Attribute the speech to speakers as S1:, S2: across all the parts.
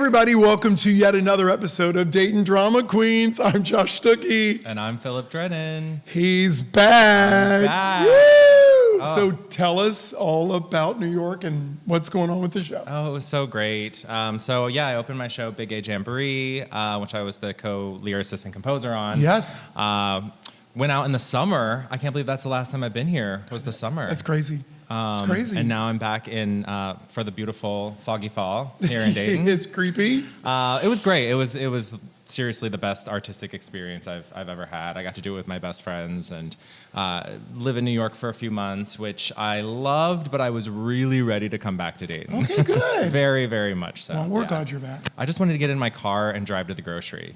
S1: everybody, welcome to yet another episode of Dayton Drama Queens. I'm Josh Stuckey.
S2: And I'm Philip Drennen.
S1: He's back.
S2: I'm back.
S1: Woo!
S2: Oh.
S1: So tell us all about New York and what's going on with the show.
S2: Oh, it was so great. I opened my show, Big A Jamboree, which I was the co-lyricist and composer on.
S1: Yes.
S2: Went out in the summer. I can't believe that's the last time I've been here. It was the summer.
S1: That's crazy. It's crazy.
S2: And now I'm back in for the beautiful foggy fall here in Dayton.
S1: It's creepy.
S2: It was great. It was seriously the best artistic experience I've ever had. I got to do it with my best friends and live in New York for a few months, which I loved, but I was really ready to come back to Dayton.
S1: Okay, good.
S2: Very, very much so.
S1: Well, we're glad you're back.
S2: I just wanted to get in my car and drive to the grocery,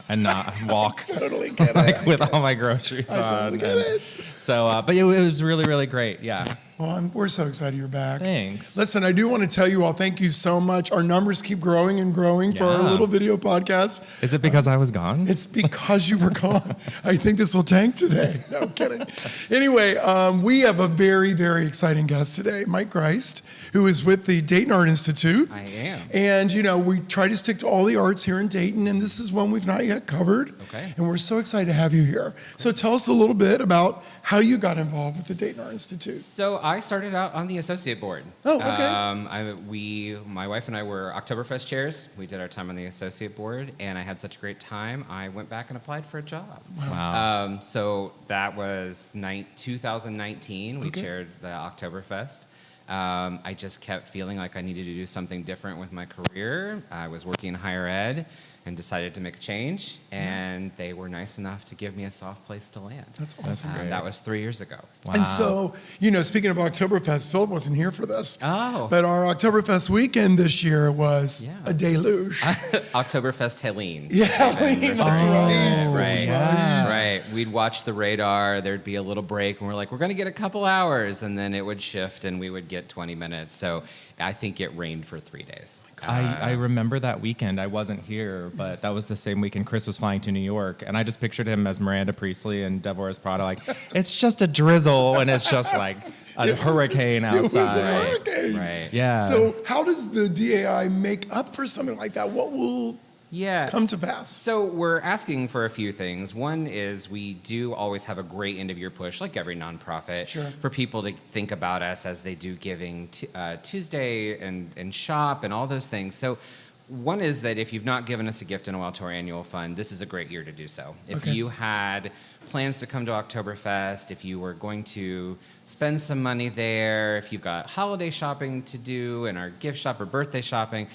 S2: and not walk
S1: Totally get it.
S2: with all my groceries on.
S1: I totally get it.
S2: So, but it was really, really great. Yeah.
S1: Well, we're so excited you're back.
S2: Thanks.
S1: Listen, I do want to tell you all, thank you so much. Our numbers keep growing and growing for our little video podcast.
S2: Is it because I was gone?
S1: It's because you were gone. I think this will tank today. No, I'm kidding. Anyway, we have a very, very exciting guest today, Mike Griest, who is with the Dayton Art Institute.
S3: I am.
S1: And, we try to stick to all the arts here in Dayton, and this is one we've not yet covered.
S3: Okay.
S1: And we're so excited to have you here. So tell us a little bit about how you got involved with the Dayton Art Institute.
S3: So I started out on the associate board.
S1: Oh, okay.
S3: My wife and I were Oktoberfest chairs. We did our time on the associate board, and I had such a great time. I went back and applied for a job.
S2: Wow.
S3: So that was 2019. We chaired the Oktoberfest. I just kept feeling like I needed to do something different with my career. I was working in higher ed and decided to make a change, and they were nice enough to give me a soft place to land.
S1: That's awesome.
S2: great.
S3: That was 3 years ago.
S2: Wow.
S1: And so, speaking of Oktoberfest, Philip wasn't here for this.
S3: Oh.
S1: But our Oktoberfest weekend this year was a deluge.
S3: Oktoberfest Helene.
S1: Yeah, Helene, that's right.
S3: Right.
S2: Yeah.
S3: Right. We'd watch the radar. There'd be a little break, and we're like, we're going to get a couple hours, and then it would shift, and we would get 20 minutes. So I think it rained for 3 days.
S2: I remember that weekend. I wasn't here, but that was the same weekend Chris was flying to New York, and I just pictured him as Miranda Priestley and Devorah's Prada, like, it's just a drizzle, and it's just like a hurricane outside.
S1: It was a hurricane.
S3: Right.
S2: Yeah.
S1: So how does the DAI make up for something like that? What will come to pass?
S3: So we're asking for a few things. One is we do always have a great end-of-year push, like every nonprofit, for people to think about us as they do Giving Tuesday and shop and all those things. So one is that if you've not given us a gift in a while to our annual fund, this is a great year to do so. If you had plans to come to Oktoberfest, if you were going to spend some money there, if you've got holiday shopping to do and our gift shop or birthday shopping,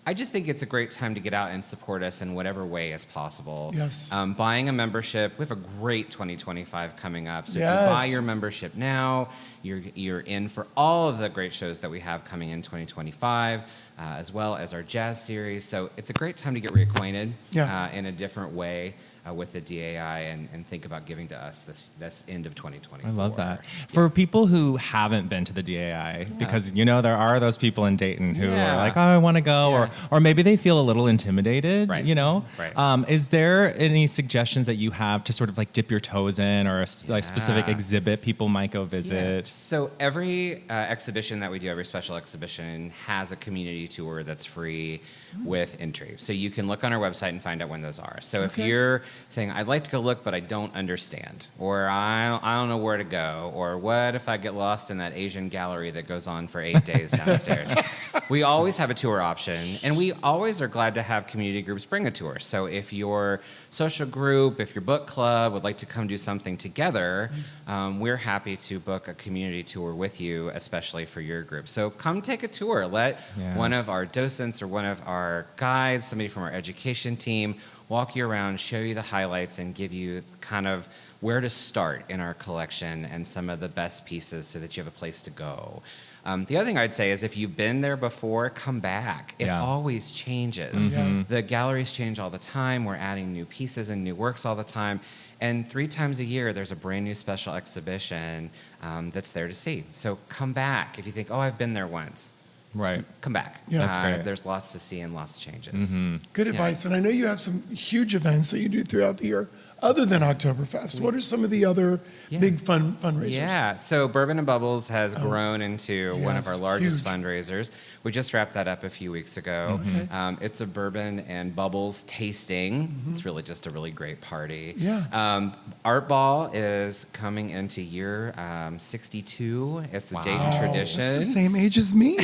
S3: I just think it's a great time to get out and support us in whatever way is possible.
S1: Yes.
S3: Buying a membership, we have a great 2025 coming up. So if you buy your membership now, you're in for all of the great shows that we have coming in 2025, as well as our jazz series. So it's a great time to get reacquainted in a different way with the DAI and think about giving to us this end of 2024.
S2: I love that. For people who haven't been to the DAI, because there are those people in Dayton who are like, oh, I want to go, or maybe they feel a little intimidated,
S3: Right.
S2: Is there any suggestions that you have to sort of like dip your toes in, or a specific exhibit people might go visit?
S3: So every exhibition that we do, every special exhibition has a community tour that's free with entry. So you can look on our website and find out when those are. So if you're saying, I'd like to go look, but I don't understand, or I don't know where to go, or what if I get lost in that Asian gallery that goes on for 8 days downstairs? We always have a tour option, and we always are glad to have community groups bring a tour. So if your social group, if your book club would like to come do something together, we're happy to book a community tour with you, especially for your group. So come take a tour. Let one of our docents or one of our guides, somebody from our education team, walk you around, show you the highlights, and give you kind of where to start in our collection and some of the best pieces so that you have a place to go. The other thing I'd say is if you've been there before, come back. It always changes. The galleries change all the time. We're adding new pieces and new works all the time. And 3 times a year, there's a brand new special exhibition that's there to see. So come back. If you think, oh, I've been there once.
S2: Right.
S3: Come back.
S1: Yeah.
S2: That's great.
S3: There's lots to see and lots of changes.
S1: Good advice. And I know you have some huge events that you do throughout the year. other than Oktoberfest? What are some of the other big fundraisers?
S3: Yeah, so Bourbon and Bubbles has grown into one of our
S1: yes,
S3: largest
S1: huge.
S3: fundraisers. We just wrapped that up a few weeks ago. It's a bourbon and bubbles tasting. It's really just a really great party.
S1: Yeah.
S3: Art Ball is coming into year 62. It's a Dayton tradition.
S1: That's the same age as me.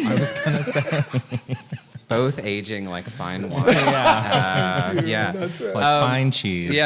S3: Both aging like fine wine. Yeah.
S1: That's it.
S2: Like fine cheese.
S3: This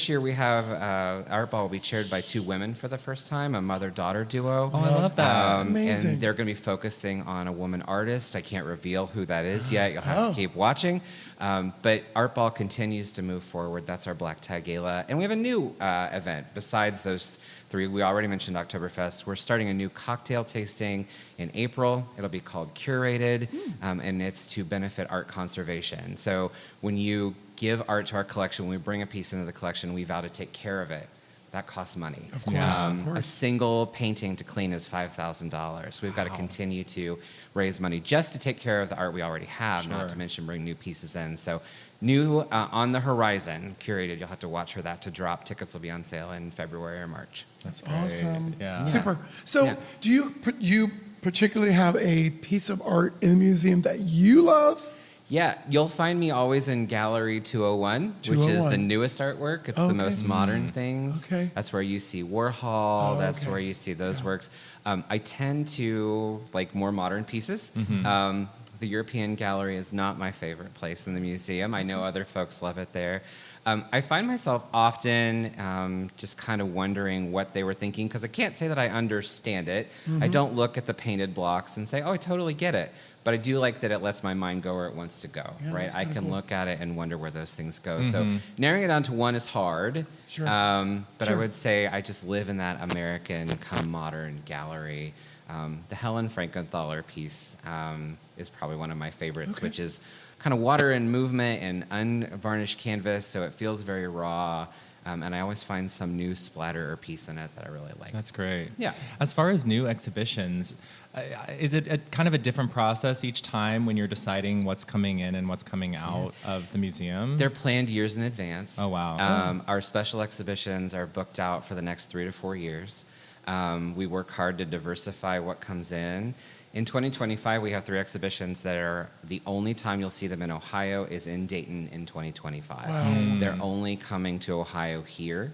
S3: year we have Art Ball will be chaired by two women for the first time, a mother-daughter duo.
S2: Oh, I love that.
S1: Amazing.
S3: And they're going to be focusing on a woman artist. I can't reveal who that is yet. You'll have to keep watching. But Art Ball continues to move forward. That's our Black Tie Gala. And we have a new event besides those three. We already mentioned Oktoberfest. We're starting a new cocktail tasting in April. It'll be called Curated, and it's to benefit art conservation. So when you give art to our collection, when we bring a piece into the collection, we vow to take care of it. That costs money.
S1: Of course, of
S3: A
S1: course.
S3: single painting to clean is $5,000. We've got to continue to raise money just to take care of the art we already have, not to mention bring new pieces in. So new on the horizon, Curated. You'll have to watch for that to drop. Tickets will be on sale in February or March.
S1: That's awesome.
S2: Yeah.
S1: Super. So do you particularly have a piece of art in the museum that you love?
S3: Yeah, you'll find me always in Gallery 201, which is the
S1: 201.
S3: newest artwork. It's the
S1: Okay.
S3: most modern things.
S1: Okay.
S3: That's where you see Warhol. That's
S1: okay.
S3: where you see those works. I tend to like more modern pieces. The European Gallery is not my favorite place in the museum. I know other folks love it there. I find myself often just kind of wondering what they were thinking because I can't say that I understand it. I don't look at the painted blocks and say, oh, I totally get it. But I do like that it lets my mind go where it wants to go,
S1: Yeah,
S3: right?
S1: that's
S3: I
S1: kinda
S3: can
S1: cool.
S3: look at it and wonder where those things go. So narrowing it down to one is hard.
S1: Sure.
S3: But I
S1: Sure.
S3: would say I just live in that American come modern gallery. The Helen Frankenthaler piece is probably one of my favorites, which is kind of water and movement and unvarnished canvas, so it feels very raw. And I always find some new splatter or piece in it that I really like.
S2: That's great.
S3: Yeah.
S2: As far as new exhibitions, is it kind of a different process each time when you're deciding what's coming in and what's coming out of the museum?
S3: They're planned years in advance.
S2: Oh, wow.
S3: Our special exhibitions are booked out for the next 3 to 4 years. We work hard to diversify what comes in. In 2025, we have 3 exhibitions that are the only time you'll see them in Ohio is in Dayton in 2025.
S1: Wow.
S3: They're only coming to Ohio here.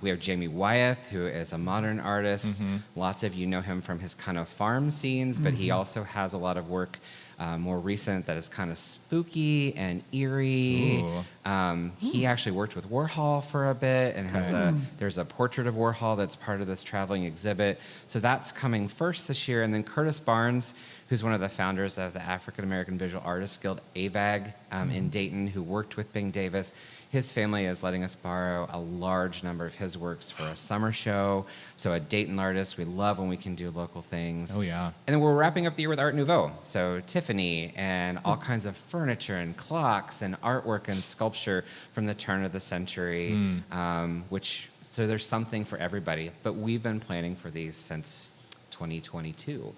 S3: We have Jamie Wyeth, who is a modern artist. Lots of you know him from his kind of farm scenes, but he also has a lot of work more recent that is kind of spooky and eerie. He actually worked with Warhol for a bit and has there's a portrait of Warhol that's part of this traveling exhibit. So that's coming first this year. And then Curtis Barnes, who's one of the founders of the African American Visual Artists Guild, AVAG, in Dayton, who worked with Bing Davis. His family is letting us borrow a large number of his works for a summer show. So a Dayton artist, we love when we can do local things.
S2: Oh, yeah.
S3: And then we're wrapping up the year with Art Nouveau. So Tiffany and all kinds of furniture and clocks and artwork and sculpture from the turn of the century, so there's something for everybody. But we've been planning for these since 2022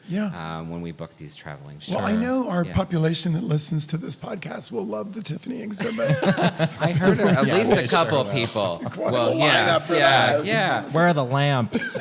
S3: when we booked these traveling shows.
S1: Well, I know our
S3: Yeah.
S1: population that listens to this podcast will love the Tiffany exhibit.
S3: I heard at least a
S2: we
S3: couple
S2: sure will.
S3: people.
S1: Quite a lineup for that.
S3: Yeah.
S2: Where are the lamps?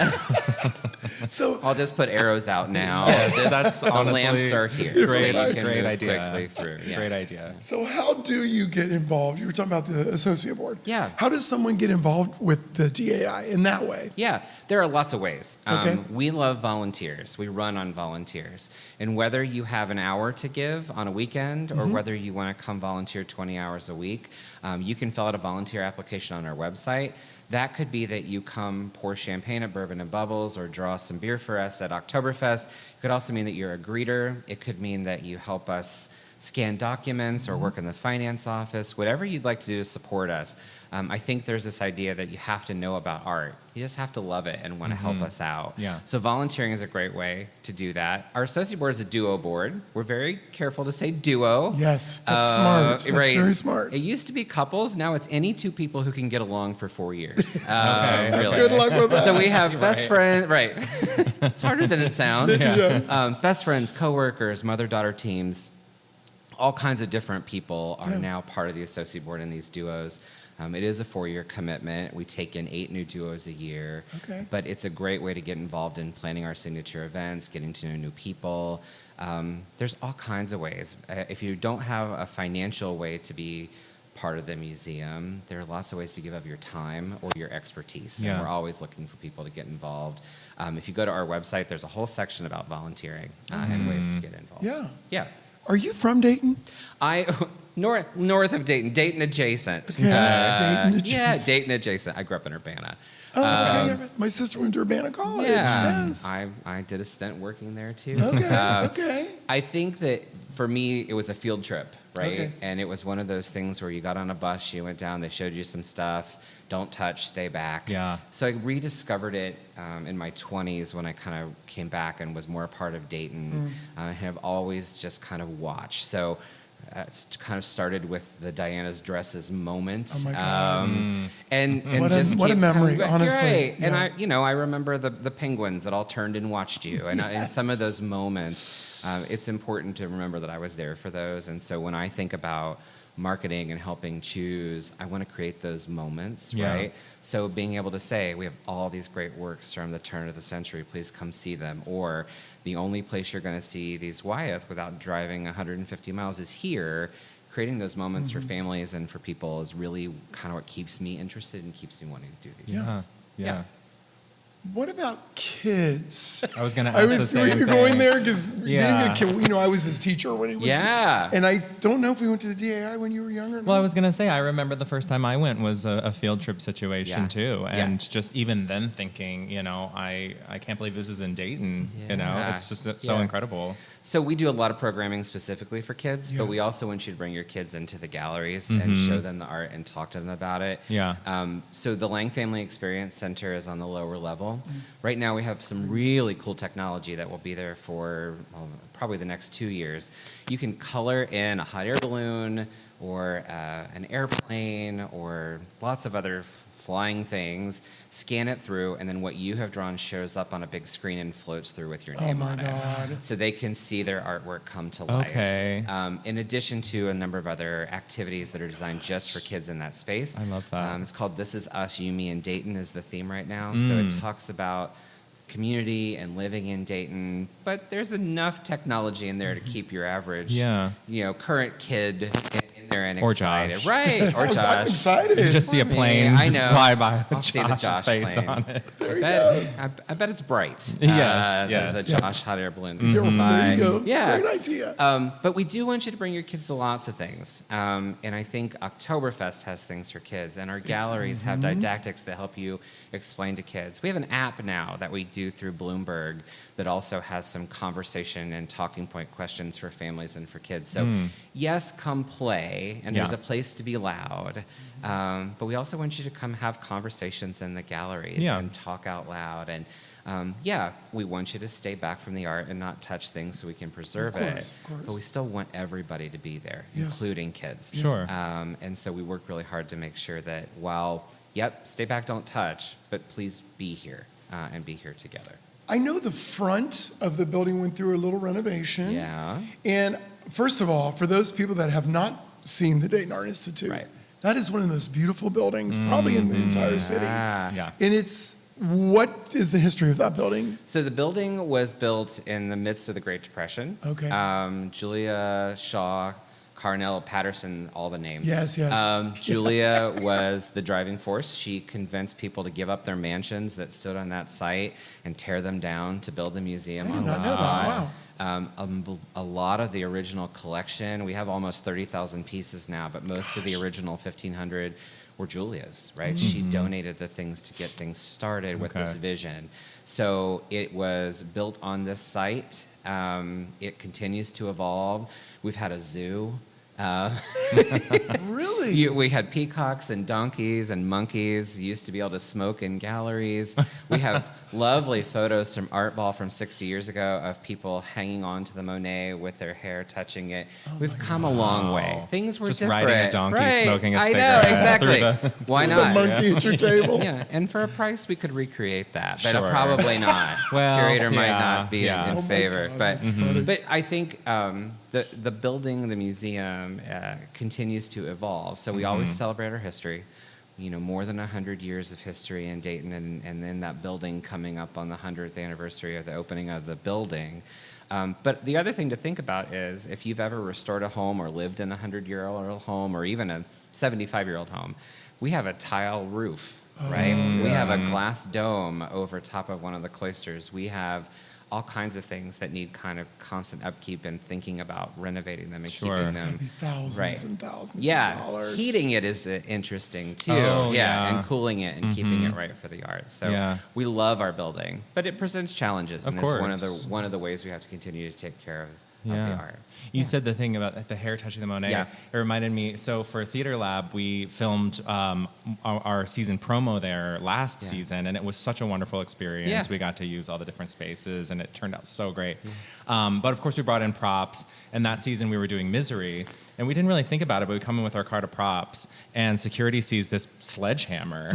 S1: So
S3: I'll just put arrows out now.
S2: That's
S3: the
S2: honestly
S3: lamps are here.
S2: great,
S3: so you can
S2: great
S3: move
S2: idea.
S3: quickly through. Yeah.
S2: Great idea.
S1: So how do you get involved? You were talking about the associate board.
S3: Yeah.
S1: How does someone get involved with the DAI in that way?
S3: Yeah, there are lots of ways.
S1: Okay.
S3: We love volunteers. We run on volunteers. And whether you have an hour to give on a weekend or whether you want to come volunteer 20 hours a week, you can fill out a volunteer application on our website. That could be that you come pour champagne at Bourbon and Bubbles or draw some beer for us at Oktoberfest. It could also mean that you're a greeter. It could mean that you help us scan documents or work in the finance office, whatever you'd like to do to support us. I think there's this idea that you have to know about art. You just have to love it and want to help us out.
S2: Yeah.
S3: So volunteering is a great way to do that. Our associate board is a duo board. We're very careful to say duo.
S1: Yes, that's smart. That's
S3: right.
S1: very smart.
S3: It used to be couples. Now it's any two people who can get along for 4 years. Really.
S1: Good luck with that.
S3: So we have best friend, right? It's harder than it sounds.
S1: Yes.
S3: Best friends, coworkers, mother-daughter teams, all kinds of different people are now part of the associate board in these duos. It is a 4-year commitment. We take in 8 new duos a year.
S1: Okay.
S3: But it's a great way to get involved in planning our signature events, getting to know new people. There's all kinds of ways. If you don't have a financial way to be part of the museum, there are lots of ways to give of your time or your expertise.
S2: Yeah.
S3: And we're always looking for people to get involved. If you go to our website, there's a whole section about volunteering and ways to get involved.
S1: Yeah.
S3: Yeah.
S1: Are you from Dayton?
S3: North of Dayton, Dayton adjacent.
S1: Okay, Dayton adjacent.
S3: Yeah, Dayton adjacent. I grew up in Urbana.
S1: Oh, okay. Yeah, my sister went to Urbana College.
S3: Yeah,
S1: Yes.
S3: I did a stint working there too.
S1: Okay. Okay.
S3: I think that for me, it was a field trip, right?
S1: Okay.
S3: And it was one of those things where you got on a bus, you went down, they showed you some stuff. Don't touch, stay back.
S2: Yeah.
S3: So I rediscovered it in my 20s when I kind of came back and was more a part of Dayton. I have always just kind of watched. So it's kind of started with the Diana's Dresses moment.
S1: Oh my God.
S3: And
S1: What a-
S3: just
S1: what a
S3: keep
S1: memory,
S3: coming back.
S1: honestly.
S3: Right. And
S1: Yeah.
S3: I remember the penguins that all turned and watched you. And, and some of
S1: Yes.
S3: those moments, it's important to remember that I was there for those. And so when I think about marketing and helping choose, I want to create those moments,
S2: Yeah.
S3: right? So being able to say, we have all these great works from the turn of the century, please come see them. Or the only place you're going to see these Wyeth without driving 150 miles is here. Creating those moments for families and for people is really kind of what keeps me interested and keeps me wanting to do these
S1: Yeah.
S3: things.
S2: Yeah.
S1: What about kids?
S2: I was going to
S1: I
S2: ask the
S1: was
S2: same
S1: you
S2: thing.
S1: going there because
S2: Yeah.
S1: being a kid, I was his teacher when he was.
S3: Yeah.
S1: And I don't know if we went to the DAI when you were younger. or
S2: Well, I
S1: not.
S2: was going to say, I remember the first time I went was a field trip situation
S3: Yeah.
S2: too.
S3: Yeah.
S2: And just even then thinking, I can't believe this is in Dayton.
S3: Yeah.
S2: It's just so
S3: Yeah.
S2: incredible.
S3: So we do a lot of programming specifically for kids,
S1: Yeah.
S3: but we also want you to bring your kids into the galleries and show them the art and talk to them about it.
S2: Yeah.
S3: So the Lang Family Experience Center is on the lower level. Right now we have some really cool technology that will be there for probably the next 2 years. You can color in a hot air balloon or an airplane or lots of other flying things, scan it through, and then what you have drawn shows up on a big screen and floats through with your
S1: Oh
S3: name
S1: my
S3: on it.
S1: God.
S3: So they can see their artwork come to life.
S2: Okay.
S3: In addition to a number of other activities that are designed just for kids in that space.
S2: I love that.
S3: It's called This Is Us, You, Me, and Dayton is the theme right now. So it talks about community and living in Dayton, but there's enough technology in there to keep your average,
S2: Yeah.
S3: current kid in there and
S2: Or
S3: excited.
S2: Josh.
S3: Right, or
S1: I'm
S3: Josh.
S1: excited.
S2: You just see a
S3: me.
S2: plane
S3: I know.
S2: fly by
S3: I'll
S2: with
S3: see the
S2: Josh's
S3: Josh
S2: face
S3: plane.
S2: on it.
S3: I bet it's bright.
S2: Yes,
S3: the
S2: yes.
S3: Josh hot air balloon.
S1: There you go.
S3: Yeah.
S1: Great idea.
S3: But we do want you to bring your kids to lots of things. And I think Oktoberfest has things for kids, and our galleries have didactics that help you explain to kids. We have an app now that we do through Bloomberg that also has some conversation and talking point questions for families and for kids. So yes, come play, and there's
S2: Yeah.
S3: a place to be loud. But we also want you to come have conversations in the galleries
S2: Yeah.
S3: and talk out loud. And we want you to stay back from the art and not touch things so we can preserve
S1: Of course,
S3: it.
S1: of course.
S3: But we still want everybody to be there,
S1: Yes.
S3: including kids.
S2: Sure.
S3: And so we work really hard to make sure that while, stay back, don't touch, but please be here and be here together.
S1: I know the front of the building went through a little renovation.
S3: Yeah.
S1: And first of all, for those people that have not seen the Dayton Art Institute,
S3: Right.
S1: that is one of the most beautiful buildings probably in the entire city.
S2: Yeah.
S1: And what is the history of that building?
S3: So the building was built in the midst of the Great Depression.
S1: Okay.
S3: Julia Shaw, Carnell, Patterson, all the names.
S1: Yes, yes.
S3: Julia was the driving force. She convinced people to give up their mansions that stood on that site and tear them down to build a museum
S1: I did
S3: on
S1: not
S3: the
S1: know that.
S3: spot.
S1: Wow.
S3: A lot of the original collection, we have almost 30,000 pieces now, but most of the original 1,500 were Julia's, right? She donated the things to get things started with this
S2: Okay.
S3: vision. So it was built on this site. It continues to evolve. We've had a zoo.
S1: Really?
S3: We had peacocks and donkeys and monkeys. You used to be able to smoke in galleries. We have lovely photos from Art Ball from 60 years ago of people hanging on to the Monet with their hair touching it. We've come a long way. Things were
S2: Just
S3: different.
S2: riding a donkey,
S3: right.
S2: smoking a
S3: I
S2: cigarette
S3: know, exactly.
S2: through
S3: Why
S1: The
S3: not?
S1: monkey at your table.
S3: Yeah, and for a price, we could recreate that, but
S2: Sure.
S3: probably not.
S2: Well,
S3: Curator might
S2: yeah,
S3: not be
S2: yeah.
S3: in
S1: Oh my
S3: favor,
S1: God,
S3: but
S1: that's funny.
S3: but I think the building, the museum, continues to evolve. So we always celebrate our history. more than 100 years of history in Dayton, and then that building coming up on the 100th anniversary of the opening of the building. But the other thing to think about is if you've ever restored a home or lived in a 100-year-old home or even a 75-year-old home, we have a tile roof, right?
S1: yeah.
S3: We have a glass dome over top of one of the cloisters. We have all kinds of things that need kind of constant upkeep and thinking about renovating them and
S2: Sure.
S3: keeping
S2: It's
S3: them.
S1: Be thousands and thousands of dollars.
S3: Heating it is interesting too.
S2: Oh, yeah.
S3: And cooling it and keeping it right for the art. So we love our building, but it presents challenges, and it's one of the ways we have to continue to take care of the art.
S2: You said the thing about the hair touching the Monet.
S3: Yeah.
S2: It reminded me. So for Theater Lab, we filmed our season promo there last season, and it was such a wonderful experience.
S3: Yeah.
S2: We got to use all the different spaces, and it turned out so great. But of course, we brought in props, and that season we were doing Misery, and we didn't really think about it, but we come in with our cart of props, and security sees this sledgehammer.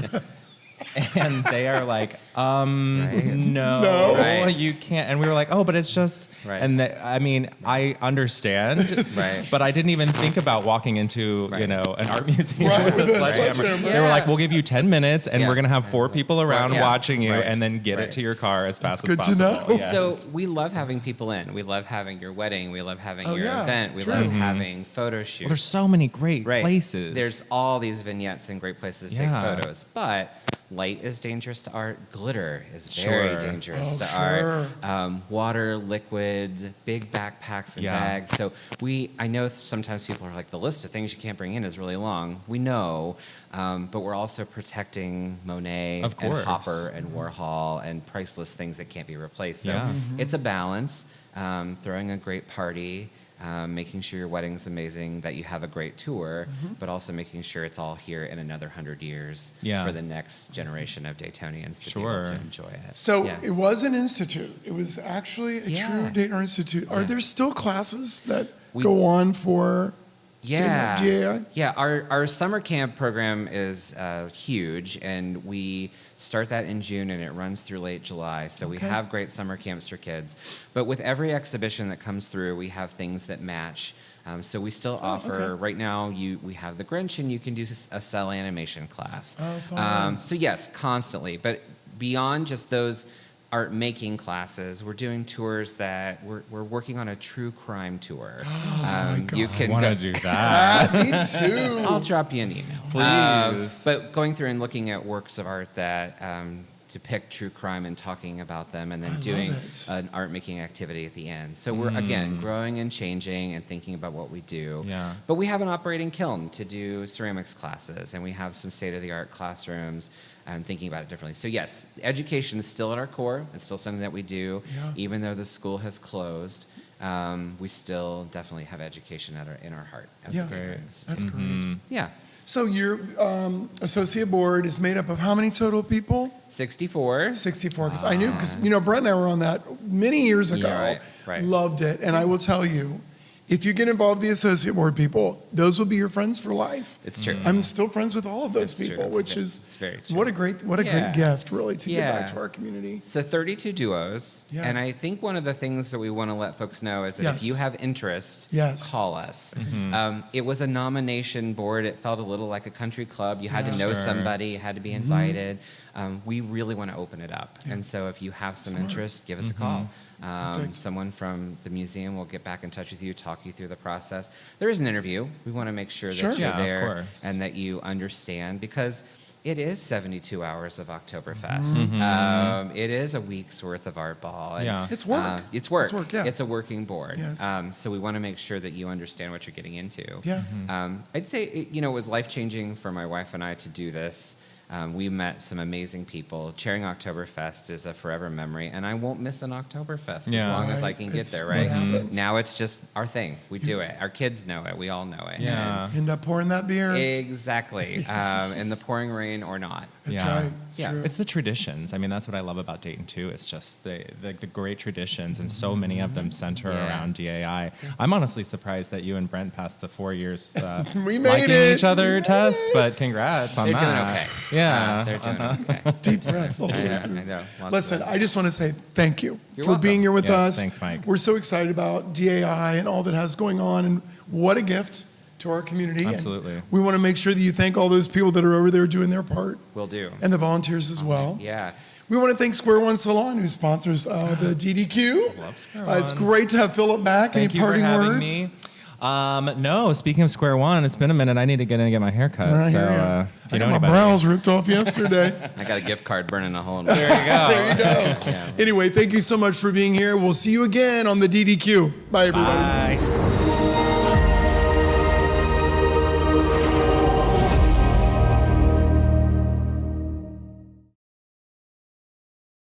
S2: And they are like, no,
S3: Right.
S2: you can't. And we were like, oh, but it's just, and I understand, but I didn't even think about walking into, an art museum with a sledgehammer. They were like, we'll give you 10 minutes and we're going to have 4 people around watching you and then get it to your car as fast as possible.
S1: Good to know.
S2: Yes.
S3: So we love having people in. We love having your wedding. We love having your event. We love having photo shoots.
S2: Well, there's so many great places.
S3: There's all these vignettes and great places to take photos. But light is dangerous to art. Glitter is very dangerous to art. Water, liquids, big backpacks and bags. So I know sometimes people are like, the list of things you can't bring in is really long. We know, but we're also protecting Monet and Hopper and Warhol and priceless things that can't be replaced. So it's a balance. Throwing a great party, making sure your wedding's amazing, that you have a great tour, but also making sure it's all here in another 100 years for the next generation of Daytonians to be able to enjoy it.
S1: So it was an institute. It was actually a true Dayton Art Institute. Are there still classes that go on for DAI?
S3: Yeah, our summer camp program is huge, and we start that in June, and it runs through late July. So we have great summer camps for kids. But with every exhibition that comes through, we have things that match. So we still offer, right now, we have the Grinch, and you can do a cell animation class.
S1: Oh, fun.
S3: So yes, constantly. But beyond just those art making classes, we're doing tours that we're working on a true crime tour.
S1: My God.
S3: You can
S2: I want to do that.
S1: Me too.
S3: I'll drop you an email.
S2: Please.
S3: But going through and looking at works of art that depict true crime and talking about them, and then doing an art making activity at the end. So we're again growing and changing and thinking about what we do.
S2: Yeah.
S3: But we have an operating kiln to do ceramics classes, and we have some state of the art classrooms. And thinking about it differently. So yes, education is still at our core. It's still something that we do, even though the school has closed. We still definitely have education in our heart.
S1: Yeah, that's great.
S3: Yeah.
S1: So your associate board is made up of how many total people?
S3: 64.
S1: 64. Because I knew, because Brent and I were on that many years ago.
S3: Yeah, right.
S1: Loved it. And I will tell you, if you get involved with the associate board people, those will be your friends for life.
S3: It's true.
S1: I'm still friends with all of those people, which is
S3: very true.
S1: what a great gift, really, to give back to our community.
S3: So 32 duos, and I think one of the things that we want to let folks know is that if you have interest, call us. It was a nomination board. It felt a little like a country club. You had to know somebody, you had to be invited. We really want to open it up, and so if you have some interest, give us a call. Someone from the museum will get back in touch with you, talk you through the process. There is an interview. We want to make sure that you're there and that you understand, because it is 72 hours of Oktoberfest. It is a week's worth of art ball. And,
S1: it's work.
S3: It's work.
S1: It's work, yeah.
S3: It's a working board.
S1: Yes.
S3: So we want to make sure that you understand what you're getting into.
S1: Yeah.
S3: I'd say it was life-changing for my wife and I to do this. We met some amazing people. Chairing Oktoberfest is a forever memory, and I won't miss an Oktoberfest as long as I can get there, right? Now it's just our thing. We do it. Our kids know it. We all know it.
S2: Yeah.
S1: End up pouring that beer.
S3: Exactly. In the pouring rain or not.
S1: That's right. It's
S3: Yeah.
S1: true.
S2: It's the traditions. I mean, that's what I love about Dayton too. It's just the great traditions, and so many of them center around DAI. I'm honestly surprised that you and Brent passed the 4 years
S1: We made
S2: liking
S1: it.
S2: each other test, but congrats on
S3: They're doing
S2: that.
S3: okay.
S2: Yeah.
S3: They're doing okay.
S1: Deep breaths all the way
S3: I
S1: through.
S3: know. Lots
S1: Listen,
S3: of-
S1: I just want to say thank you
S3: You're
S1: for
S3: welcome.
S1: being here with
S2: Yes,
S1: us.
S2: thanks, Mike.
S1: We're so excited about DAI and all that has going on, and what a gift to our community. And
S2: Absolutely.
S1: we want to make sure that you thank all those people that are over there doing their part.
S3: Will do.
S1: And the volunteers as well.
S3: Yeah.
S1: We want to thank Square One Salon, who sponsors the DDQ.
S2: Love Square
S1: It's
S2: One.
S1: great to have Philip back.
S2: Thank
S1: Any
S2: you for
S1: parting
S2: having
S1: words?
S2: me. No, speaking of Square One, it's been a minute. I need to get in and get my hair cut.
S1: I
S2: So
S1: hear ya.
S2: if
S1: I
S2: you know
S1: got my
S2: anybody,
S1: brows ripped off yesterday.
S3: I got a gift card burning a hole in my
S2: there you go.
S1: There you go. Anyway, thank you so much for being here. We'll see you again on the DDQ. Bye, everybody.
S2: Bye.